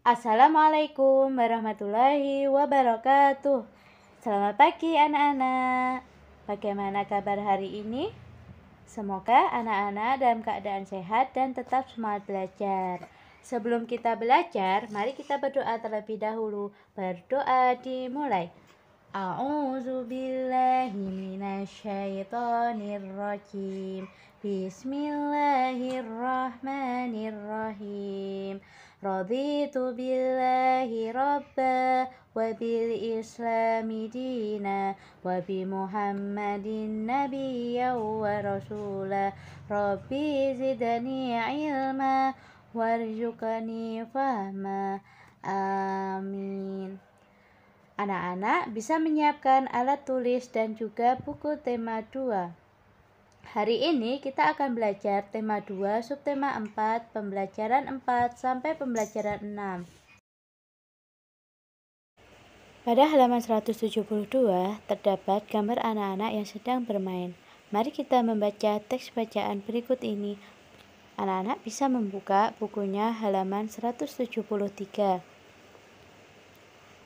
Assalamualaikum warahmatullahi wabarakatuh. Selamat pagi anak-anak. Bagaimana kabar hari ini? Semoga anak-anak dalam keadaan sehat dan tetap semangat belajar. Sebelum kita belajar, mari kita berdoa terlebih dahulu. Berdoa dimulai. A'udzubillahi minasyaitonirrajim. Bismillahirrahmanirrahim. Raditu billahi rabba wa bil islami dina wa bi muhammadin nabiyya wa rasula. Rabbi zidni ilma warzuqni fahma. Amin. Anak-anak bisa menyiapkan alat tulis dan juga buku tema 2. Hari ini kita akan belajar tema 2, subtema 4, pembelajaran 4 sampai pembelajaran 6. Pada halaman 172 terdapat gambar anak-anak yang sedang bermain. Mari kita membaca teks bacaan berikut ini. Anak-anak bisa membuka bukunya halaman 173.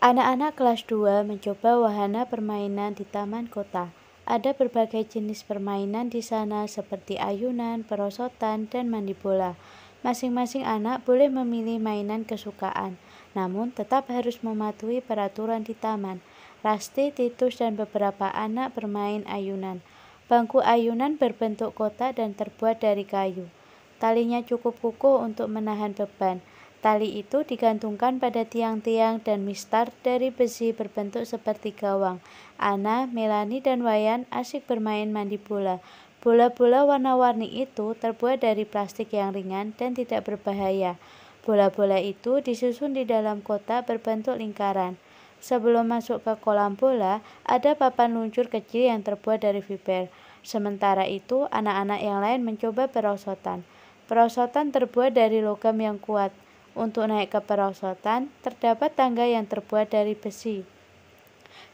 Anak-anak kelas 2 mencoba wahana permainan di taman kota. Ada berbagai jenis permainan di sana seperti ayunan, perosotan, dan mandi bola. Masing-masing anak boleh memilih mainan kesukaan, namun tetap harus mematuhi peraturan di taman. Rasti, Titus, dan beberapa anak bermain ayunan. Bangku ayunan berbentuk kotak dan terbuat dari kayu. Talinya cukup kukuh untuk menahan beban. Tali itu digantungkan pada tiang-tiang dan mistar dari besi berbentuk seperti gawang. Ana, Melani, dan Wayan asik bermain mandi bola. Bola-bola warna-warni itu terbuat dari plastik yang ringan dan tidak berbahaya. Bola-bola itu disusun di dalam kotak berbentuk lingkaran. Sebelum masuk ke kolam bola, ada papan luncur kecil yang terbuat dari fiber. Sementara itu, anak-anak yang lain mencoba perosotan. Perosotan terbuat dari logam yang kuat. Untuk naik ke perosotan, terdapat tangga yang terbuat dari besi.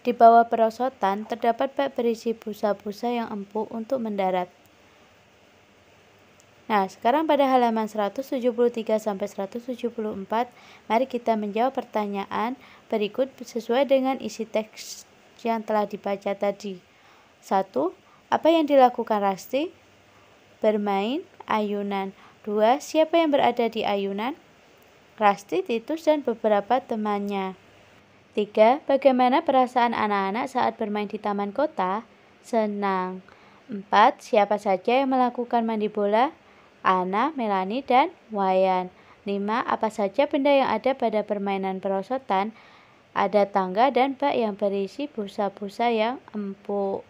Di bawah perosotan, terdapat bak berisi busa-busa yang empuk untuk mendarat. Nah, sekarang pada halaman 173-174, mari kita menjawab pertanyaan berikut sesuai dengan isi teks yang telah dibaca tadi. 1. Apa yang dilakukan Rasti? Bermain ayunan. 2. Siapa yang berada di ayunan? Rasti, Titus, dan beberapa temannya. 3. Bagaimana perasaan anak-anak saat bermain di taman kota? Senang. 4. Siapa saja yang melakukan mandi bola? Ana, Melani, dan Wayan. 5. Apa saja benda yang ada pada permainan perosotan? Ada tangga dan bak yang berisi busa-busa yang empuk.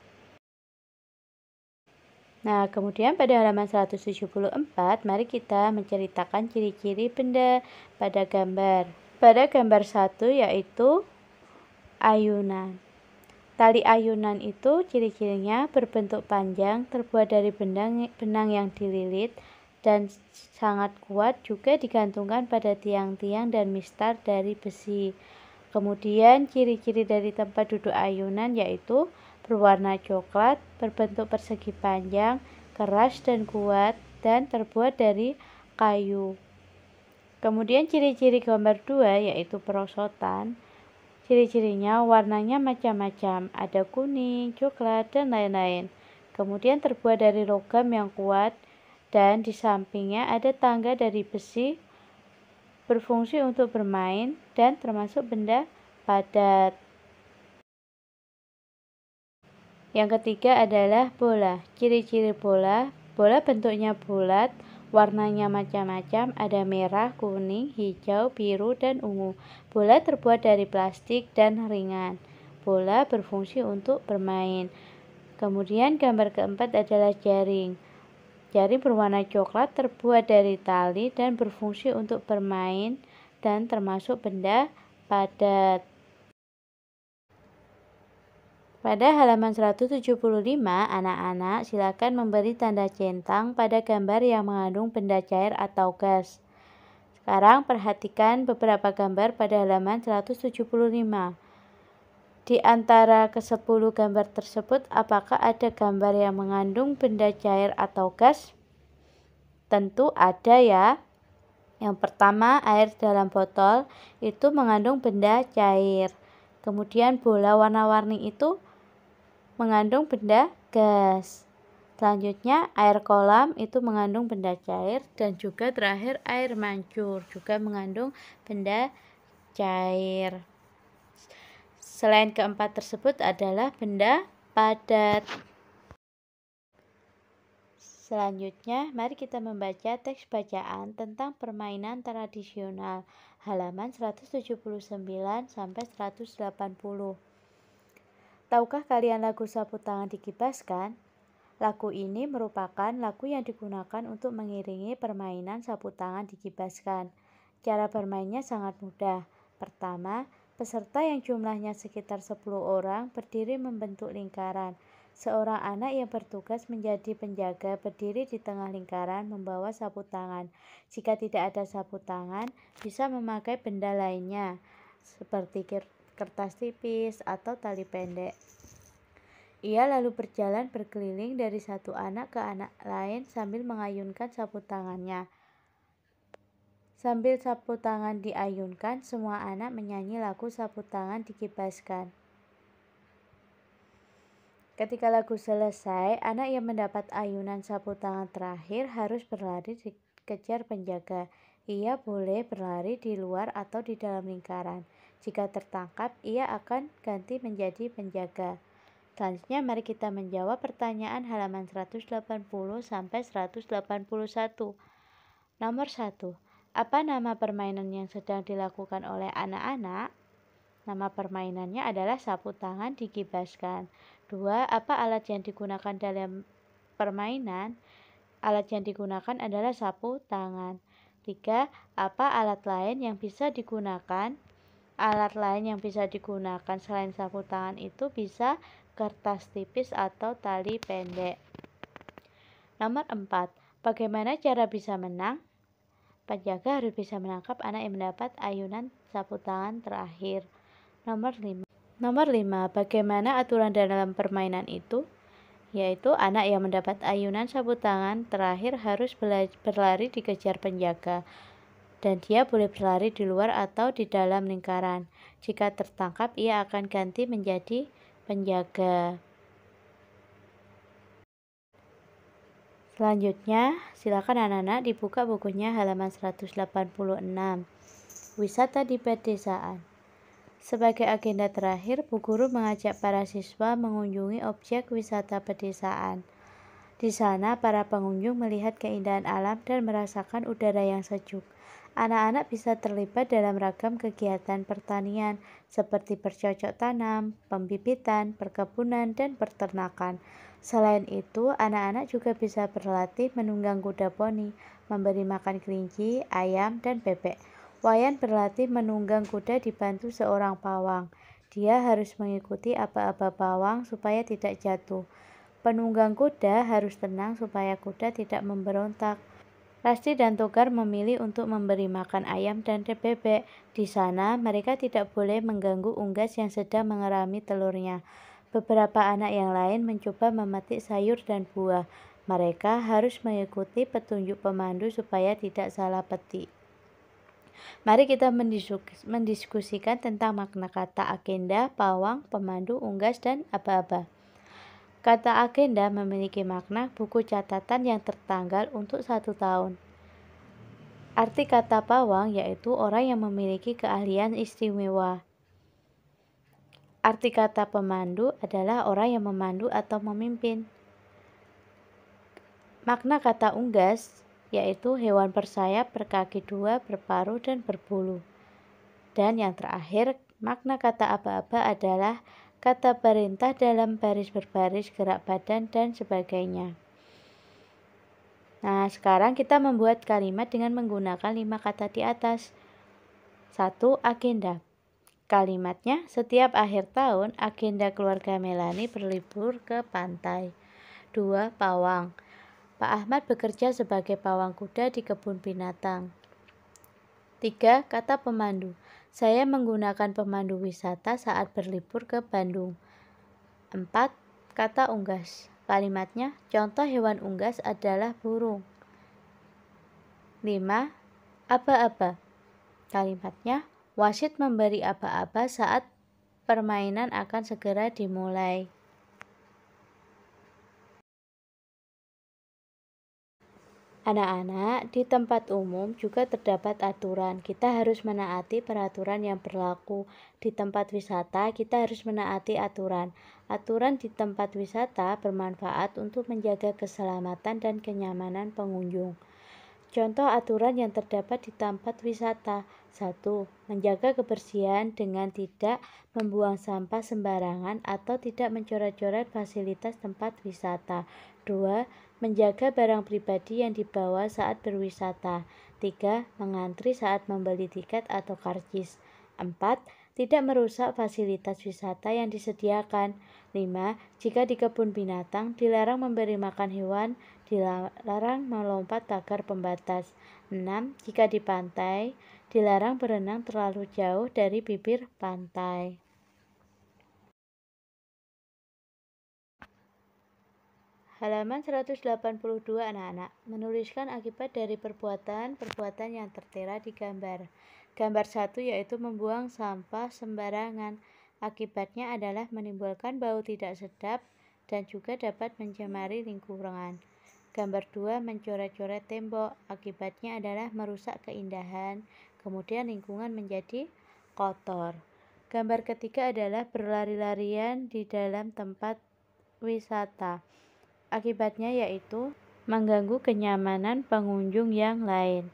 Nah, kemudian pada halaman 174, mari kita menceritakan ciri-ciri benda pada gambar. Pada gambar 1 yaitu ayunan. Tali ayunan itu ciri-cirinya berbentuk panjang, terbuat dari benang yang dililit, dan sangat kuat, juga digantungkan pada tiang-tiang dan mistar dari besi. Kemudian ciri-ciri dari tempat duduk ayunan yaitu berwarna coklat, berbentuk persegi panjang, keras dan kuat, dan terbuat dari kayu. Kemudian ciri-ciri gambar 2 yaitu perosotan. Ciri-cirinya warnanya macam-macam, ada kuning, coklat, dan lain-lain. Kemudian terbuat dari logam yang kuat, dan di sampingnya ada tangga dari besi, berfungsi untuk bermain, dan termasuk benda padat. Yang ketiga adalah bola. Ciri-ciri bola. Bola bentuknya bulat, warnanya macam-macam, ada merah, kuning, hijau, biru, dan ungu. Bola terbuat dari plastik dan ringan. Bola berfungsi untuk bermain. Kemudian gambar keempat adalah jaring. Jaring berwarna coklat, terbuat dari tali, dan berfungsi untuk bermain, dan termasuk benda padat. Pada halaman 175, anak-anak silakan memberi tanda centang pada gambar yang mengandung benda cair atau gas. Sekarang perhatikan beberapa gambar pada halaman 175. Di antara ke-10 gambar tersebut, apakah ada gambar yang mengandung benda cair atau gas? Tentu ada ya. Yang pertama, air dalam botol itu mengandung benda cair. Kemudian bola warna-warni itu mengandung benda gas. Selanjutnya, air kolam itu mengandung benda cair, dan juga terakhir air mancur juga mengandung benda cair. Selain keempat tersebut adalah benda padat. Selanjutnya, mari kita membaca teks bacaan tentang permainan tradisional halaman 179 sampai 180. Tahukah kalian lagu sapu tangan dikibaskan? Lagu ini merupakan lagu yang digunakan untuk mengiringi permainan sapu tangan dikibaskan. Cara bermainnya sangat mudah. Pertama, peserta yang jumlahnya sekitar 10 orang berdiri membentuk lingkaran. Seorang anak yang bertugas menjadi penjaga berdiri di tengah lingkaran membawa sapu tangan. Jika tidak ada sapu tangan, bisa memakai benda lainnya seperti kertas tipis atau tali pendek. Ia lalu berjalan berkeliling dari satu anak ke anak lain sambil mengayunkan sapu tangannya. Sambil sapu tangan diayunkan, semua anak menyanyi lagu sapu tangan dikibaskan. Ketika lagu selesai, anak yang mendapat ayunan sapu tangan terakhir harus berlari dikejar penjaga. Ia boleh berlari di luar atau di dalam lingkaran. Jika tertangkap, ia akan ganti menjadi penjaga. Selanjutnya, mari kita menjawab pertanyaan halaman 180 sampai 181. Nomor 1. Apa nama permainan yang sedang dilakukan oleh anak-anak? Nama permainannya adalah sapu tangan dikibaskan. 2. Apa alat yang digunakan dalam permainan? Alat yang digunakan adalah sapu tangan. 3. Apa alat lain yang bisa digunakan? Alat lain yang bisa digunakan selain sapu tangan itu bisa kertas tipis atau tali pendek. Nomor 4. Bagaimana cara bisa menang? Penjaga harus bisa menangkap anak yang mendapat ayunan sapu tangan terakhir. Nomor 5. Bagaimana aturan dalam permainan itu? Yaitu anak yang mendapat ayunan sapu tangan terakhir harus berlari dikejar penjaga, dan dia boleh berlari di luar atau di dalam lingkaran. Jika tertangkap, ia akan ganti menjadi penjaga. Selanjutnya, silakan anak-anak dibuka bukunya halaman 186. Wisata di pedesaan. Sebagai agenda terakhir, Bu Guru mengajak para siswa mengunjungi objek wisata pedesaan. Di sana, para pengunjung melihat keindahan alam dan merasakan udara yang sejuk. Anak-anak bisa terlibat dalam ragam kegiatan pertanian seperti bercocok tanam, pembibitan, perkebunan, dan peternakan. Selain itu, anak-anak juga bisa berlatih menunggang kuda poni, memberi makan kelinci, ayam, dan bebek. Wayan berlatih menunggang kuda dibantu seorang pawang. Dia harus mengikuti aba-aba pawang supaya tidak jatuh. Penunggang kuda harus tenang supaya kuda tidak memberontak. Rasti dan Togar memilih untuk memberi makan ayam dan bebek. Di sana, mereka tidak boleh mengganggu unggas yang sedang mengerami telurnya. Beberapa anak yang lain mencoba memetik sayur dan buah. Mereka harus mengikuti petunjuk pemandu supaya tidak salah petik. Mari kita mendiskusikan tentang makna kata agenda, pawang, pemandu, unggas, dan aba-aba. Kata agenda memiliki makna buku catatan yang tertanggal untuk 1 tahun. Arti kata pawang yaitu orang yang memiliki keahlian istimewa. Arti kata pemandu adalah orang yang memandu atau memimpin. Makna kata unggas yaitu hewan bersayap, berkaki 2, berparuh, dan berbulu. Dan yang terakhir, makna kata aba-aba adalah kata perintah dalam baris berbaris, gerak badan, dan sebagainya. Nah, sekarang kita membuat kalimat dengan menggunakan 5 kata di atas. 1. Agenda. Kalimatnya, setiap akhir tahun, agenda keluarga Melani berlibur ke pantai. 2. Pawang. Pak Ahmad bekerja sebagai pawang kuda di kebun binatang. 3. Kata pemandu. Saya menggunakan pemandu wisata saat berlibur ke Bandung. 4. Kata unggas. Kalimatnya, contoh hewan unggas adalah burung. 5. Aba-aba. Kalimatnya, wasit memberi aba-aba saat permainan akan segera dimulai. Anak-anak, di tempat umum juga terdapat aturan. Kita harus menaati peraturan yang berlaku. Di tempat wisata, kita harus menaati aturan. Aturan di tempat wisata bermanfaat untuk menjaga keselamatan dan kenyamanan pengunjung. Contoh aturan yang terdapat di tempat wisata. 1. Menjaga kebersihan dengan tidak membuang sampah sembarangan atau tidak mencoret-coret fasilitas tempat wisata. 2. Menjaga barang pribadi yang dibawa saat berwisata. 3. Mengantri saat membeli tiket atau karcis. 4. Tidak merusak fasilitas wisata yang disediakan. 5. Jika di kebun binatang, dilarang memberi makan hewan, dilarang melompat pagar pembatas. 6. Jika di pantai, dilarang berenang terlalu jauh dari bibir pantai. Halaman 182 anak-anak, menuliskan akibat dari perbuatan yang tertera di gambar. Gambar 1 yaitu membuang sampah sembarangan. Akibatnya adalah menimbulkan bau tidak sedap dan juga dapat mencemari lingkungan. Gambar 2 mencoret-coret tembok. Akibatnya adalah merusak keindahan, kemudian lingkungan menjadi kotor. Gambar ketiga adalah berlari-larian di dalam tempat wisata. Akibatnya yaitu mengganggu kenyamanan pengunjung yang lain.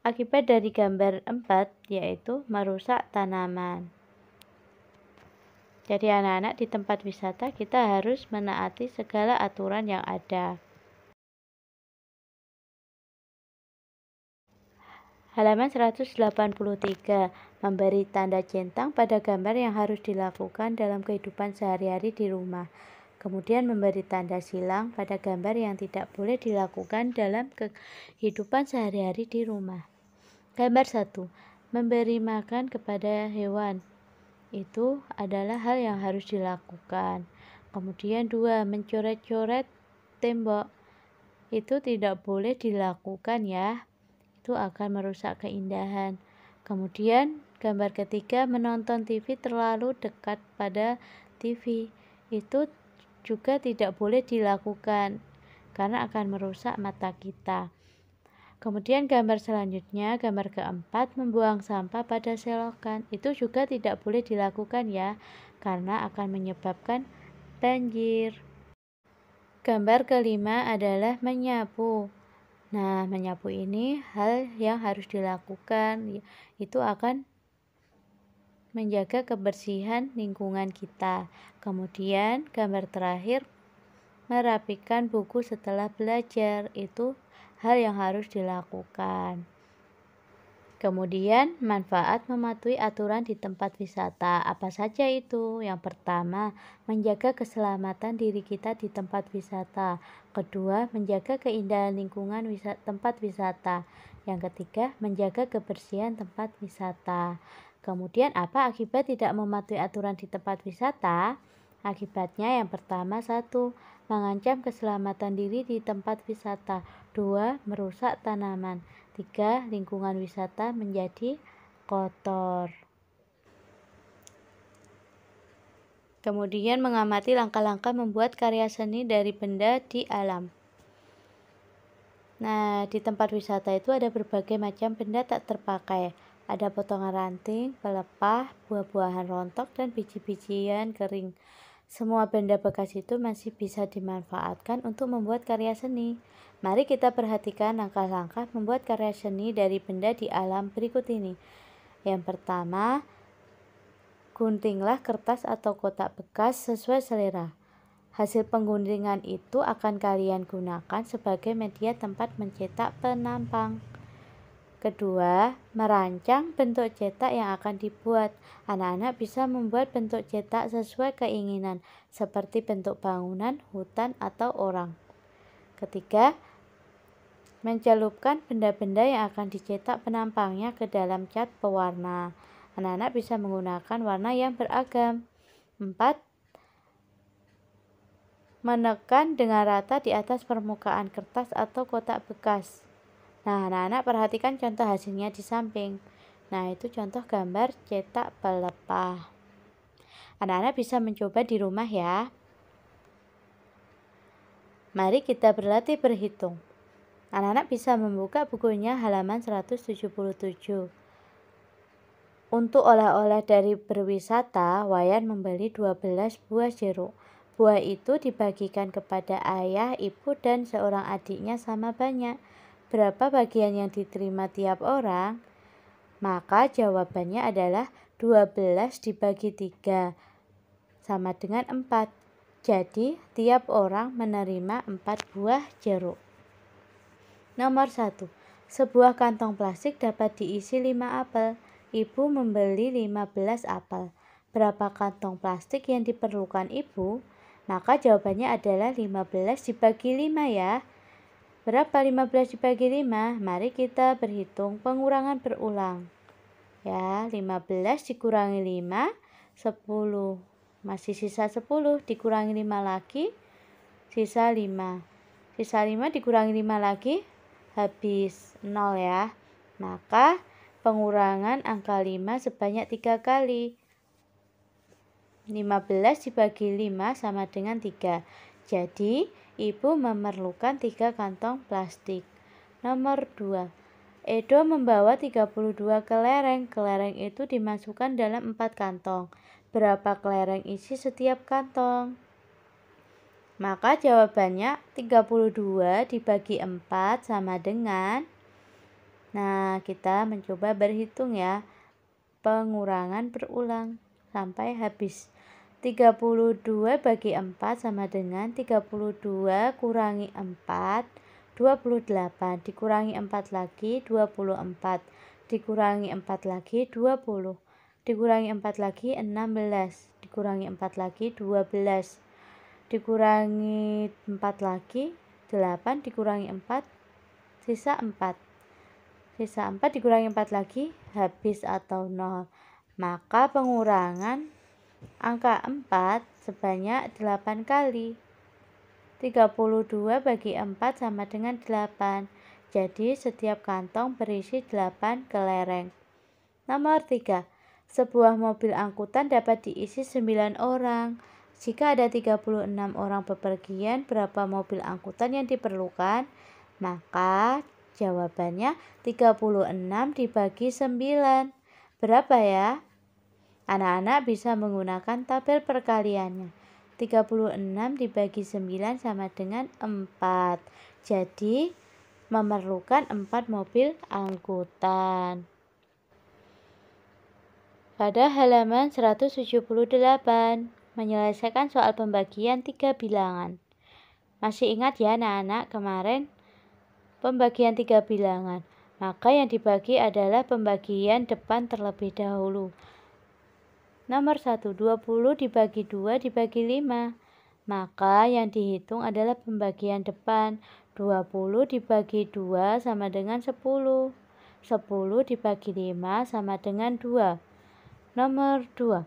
Akibat dari gambar 4 yaitu merusak tanaman. Jadi anak-anak, di tempat wisata kita harus menaati segala aturan yang ada. Halaman 183, memberi tanda centang pada gambar yang harus dilakukan dalam kehidupan sehari-hari di rumah. Kemudian memberi tanda silang pada gambar yang tidak boleh dilakukan dalam kehidupan sehari-hari di rumah. Gambar 1. Memberi makan kepada hewan. Itu adalah hal yang harus dilakukan. Kemudian 2. Mencoret-coret tembok. Itu tidak boleh dilakukan ya. Itu akan merusak keindahan. Kemudian gambar ketiga, menonton TV terlalu dekat pada TV. Itu juga tidak boleh dilakukan karena akan merusak mata kita. Kemudian gambar selanjutnya, gambar keempat, membuang sampah pada selokan. Itu juga tidak boleh dilakukan ya, karena akan menyebabkan banjir. Gambar kelima adalah menyapu. Nah, menyapu ini hal yang harus dilakukan. Itu akan menjaga kebersihan lingkungan kita. Kemudian gambar terakhir, merapikan buku setelah belajar. Itu hal yang harus dilakukan. Kemudian manfaat mematuhi aturan di tempat wisata. Apa saja itu? Yang pertama, menjaga keselamatan diri kita di tempat wisata. Kedua, menjaga keindahan lingkungan tempat wisata. Yang ketiga, menjaga kebersihan tempat wisata. Kemudian apa akibat tidak mematuhi aturan di tempat wisata? Akibatnya yang pertama, 1. Mengancam keselamatan diri di tempat wisata. 2. Merusak tanaman. 3. Lingkungan wisata menjadi kotor. Kemudian mengamati langkah-langkah membuat karya seni dari benda di alam. Nah, di tempat wisata itu ada berbagai macam benda tak terpakai. Ada potongan ranting, pelepah, buah-buahan rontok, dan biji-bijian kering. Semua benda bekas itu masih bisa dimanfaatkan untuk membuat karya seni. Mari kita perhatikan langkah-langkah membuat karya seni dari benda di alam berikut ini. Yang pertama, guntinglah kertas atau kotak bekas sesuai selera. Hasil pengguntingan itu akan kalian gunakan sebagai media tempat mencetak penampang. Kedua, merancang bentuk cetak yang akan dibuat. Anak-anak bisa membuat bentuk cetak sesuai keinginan, seperti bentuk bangunan, hutan, atau orang. Ketiga, mencelupkan benda-benda yang akan dicetak penampangnya ke dalam cat pewarna. Anak-anak bisa menggunakan warna yang beragam. 4. Menekan dengan rata di atas permukaan kertas atau kotak bekas. Nah, anak-anak perhatikan contoh hasilnya di samping. Nah, itu contoh gambar cetak pelepah. Anak-anak bisa mencoba di rumah ya. Mari kita berlatih berhitung. Anak-anak bisa membuka bukunya halaman 177. Untuk oleh-oleh dari berwisata, Wayan membeli 12 buah jeruk. Buah itu dibagikan kepada ayah, ibu, dan seorang adiknya sama banyak. Berapa bagian yang diterima tiap orang? Maka jawabannya adalah 12 dibagi 3 sama dengan 4. Jadi tiap orang menerima 4 buah jeruk. Nomor 1. Sebuah kantong plastik dapat diisi 5 apel. Ibu membeli 15 apel. Berapa kantong plastik yang diperlukan ibu? Maka jawabannya adalah 15 dibagi 5 ya. Berapa 15 dibagi 5? Mari kita berhitung pengurangan berulang. Ya, 15 dikurangi 5, 10. Masih sisa 10, dikurangi 5 lagi, sisa 5. Sisa 5 dikurangi 5 lagi, habis 0 ya. Maka pengurangan angka 5 sebanyak 3 kali. 15 dibagi 5 sama dengan 3. Jadi, ibu memerlukan 3 kantong plastik. Nomor 2. Edo membawa 32 kelereng. Kelereng itu dimasukkan dalam 4 kantong. Berapa kelereng isi setiap kantong? Maka jawabannya 32 dibagi 4 sama dengan, nah kita mencoba berhitung ya, pengurangan berulang sampai habis. 32 bagi 4 sama dengan 32 kurangi 4, 28. Dikurangi 4 lagi, 24. Dikurangi 4 lagi, 20. Dikurangi 4 lagi, 16. Dikurangi 4 lagi, 12. Dikurangi 4 lagi, 8. Dikurangi 4, sisa 4. Sisa 4 dikurangi 4 lagi, habis atau 0. Maka pengurangan angka 4 sebanyak 8 kali. 32 bagi 4 sama dengan 8. Jadi setiap kantong berisi 8 kelereng. Nomor 3. Sebuah mobil angkutan dapat diisi 9 orang. Jika ada 36 orang bepergian, berapa mobil angkutan yang diperlukan? Maka jawabannya 36 dibagi 9. Berapa ya? Anak-anak bisa menggunakan tabel perkaliannya. 36 dibagi 9 sama dengan 4. Jadi memerlukan 4 mobil angkutan. Pada halaman 178, menyelesaikan soal pembagian 3 bilangan. Masih ingat ya anak-anak kemarin pembagian 3 bilangan? Maka yang dibagi adalah pembagian depan terlebih dahulu. Nomor 1, 20 dibagi 2 dibagi 5. Maka yang dihitung adalah pembagian depan. 20 dibagi 2 sama dengan 10. 10 dibagi 5 sama dengan 2. Nomor 2,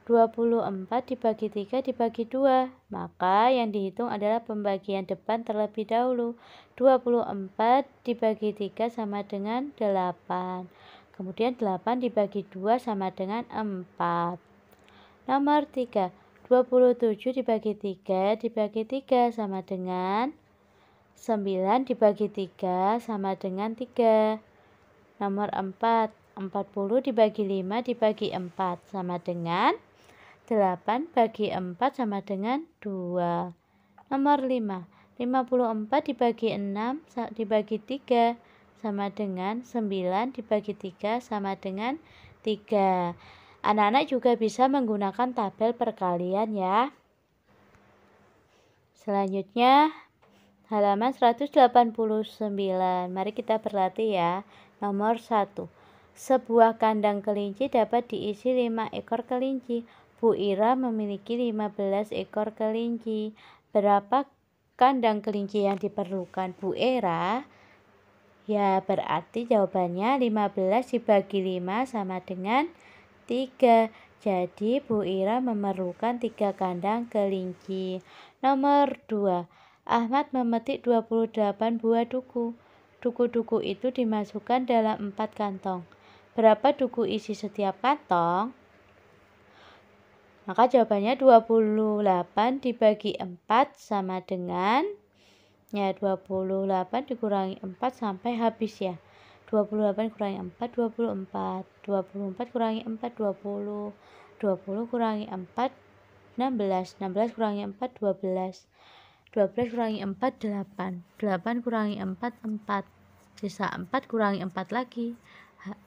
24 dibagi 3 dibagi 2. Maka yang dihitung adalah pembagian depan terlebih dahulu. 24 dibagi 3 sama dengan 8. Kemudian 8 dibagi 2 sama dengan 4. Nomor 3, 27 dibagi 3 dibagi 3 sama dengan 9 dibagi 3 sama dengan 3. Nomor 4, 40 dibagi 5 dibagi 4 sama dengan 8 bagi 4 sama dengan 2. Nomor 5, 54 dibagi 6 dibagi 3 sama dengan 9 dibagi 3 sama dengan 3. Anak-anak juga bisa menggunakan tabel perkalian ya. Selanjutnya halaman 189. Mari kita berlatih ya. Nomor 1. Sebuah kandang kelinci dapat diisi 5 ekor kelinci. Bu Ira memiliki 15 ekor kelinci. Berapa kandang kelinci yang diperlukan Bu Ira? Ya, berarti jawabannya 15 dibagi 5 sama dengan 3. Jadi Bu Ira memerlukan 3 kandang kelinci. Nomor 2. Ahmad memetik 28 buah duku. Duku-duku itu dimasukkan dalam 4 kantong. Berapa duku isi setiap kantong? Maka jawabannya 28 dibagi 4 sama dengan 28 dikurangi 4 sampai habis ya. 28 kurangi 4, 24. 24 kurangi 4, 20. 20 kurangi 4, 16. 16 kurangi 4, 12. 12 kurangi 4, 8. 8 kurangi 4, 4. Sisa 4 kurangi 4 lagi,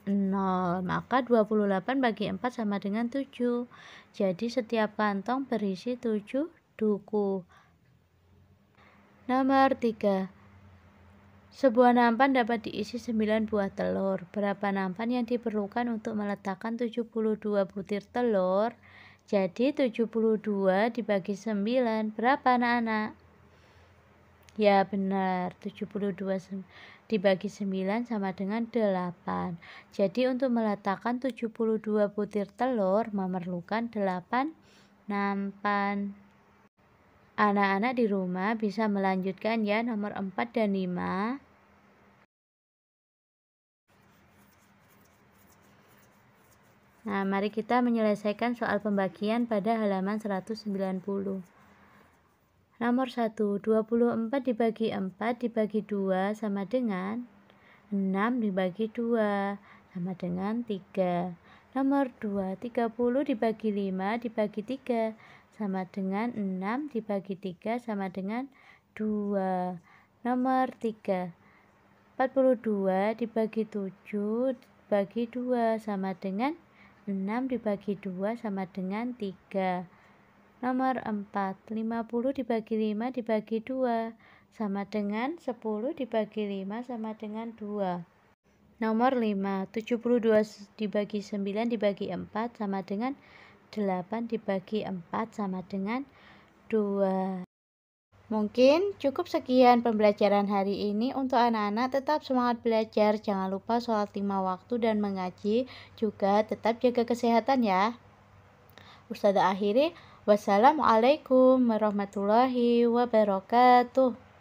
0. Maka 28 bagi 4 sama dengan 7. Jadi setiap kantong berisi 7 duku. Nomor 3. Sebuah nampan dapat diisi 9 buah telur. Berapa nampan yang diperlukan untuk meletakkan 72 butir telur? Jadi 72 dibagi 9. Berapa anak-anak? Ya benar, 72 dibagi 9 sama dengan 8. Jadi untuk meletakkan 72 butir telur memerlukan 8 nampan. Anak-anak di rumah bisa melanjutkan ya nomor 4 dan 5. Nah, mari kita menyelesaikan soal pembagian pada halaman 190. Nomor 1, 24 dibagi 4 dibagi 2 sama dengan 6 dibagi 2 sama dengan 3. Nomor 2, 30 dibagi 5 dibagi 3 sama dengan 6 dibagi 3 sama dengan 2. Nomor 3, 42 dibagi 7 dibagi 2 sama dengan 6 dibagi 2 sama dengan 3. Nomor 4, 50 dibagi 5 dibagi 2 sama dengan 10 dibagi 5 sama dengan 2. Nomor 5, 72 dibagi 9 dibagi 4 sama dengan 8 dibagi 4 sama dengan 2. Mungkin cukup sekian pembelajaran hari ini. Untuk anak-anak tetap semangat belajar. Jangan lupa sholat 5 waktu dan mengaji. Juga tetap jaga kesehatan ya. Ustazah akhiri. Wassalamualaikum warahmatullahi wabarakatuh.